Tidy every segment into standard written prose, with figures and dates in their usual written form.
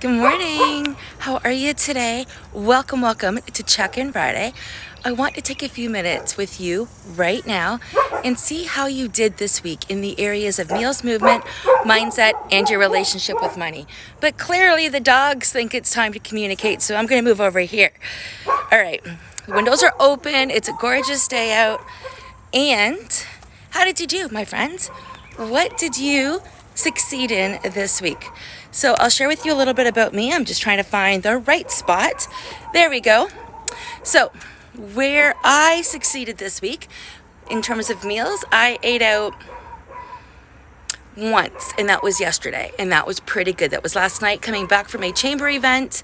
Good morning. How are you today? Welcome to Check-in Friday. I want to take a few minutes with you right now and see how you did this week in the areas of meals movement, mindset, and your relationship with money. But clearly the dogs think it's time to communicate, so I'm going to move over here. All right. The windows are open. It's a gorgeous day out. And how did you do, my friends? What did you succeed in this week? So I'll share with you a little bit about me. I'm just trying to find the right spot. There we go. So where I succeeded this week in terms of meals, I ate out once, and that was yesterday, and that was pretty good. That was last night coming back from a chamber event,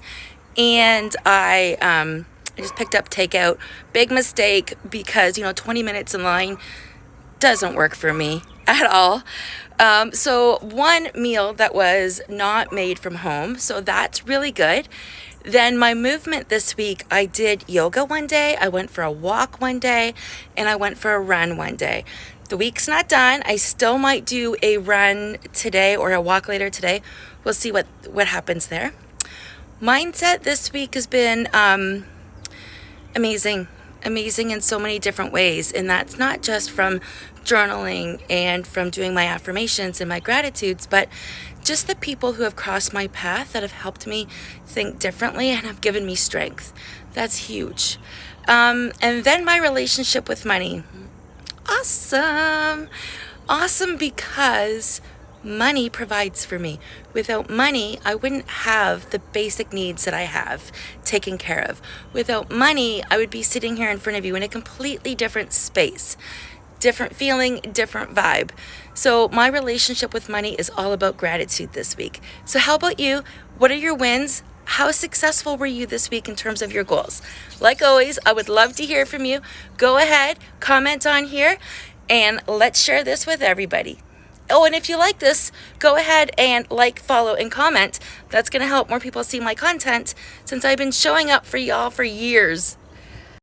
and I just picked up takeout. Big mistake because 20 minutes in line doesn't work for me at all. So one meal that was not made from home, so that's really good. Then my movement this week, I did yoga one day, I went for a walk one day, and I went for a run one day. The week's not done. I still might do a run today or a walk later today. We'll see what happens there. Mindset this week has been amazing in so many different ways, and that's not just from journaling and from doing my affirmations and my gratitudes, but just the people who have crossed my path that have helped me think differently and have given me strength. That's huge. And then my relationship with money. Awesome because money provides for me. Without money, I wouldn't have the basic needs that I have taken care of. Without money, I would be sitting here in front of you in a completely different space, different feeling, different vibe. So my relationship with money is all about gratitude this week. So how about you? What are your wins? How successful were you this week in terms of your goals? Like always, I would love to hear from you. Go ahead, comment on here, and let's share this with everybody. Oh, and if you like this, go ahead and like, follow, and comment. That's going to help more people see my content since I've been showing up for y'all for years.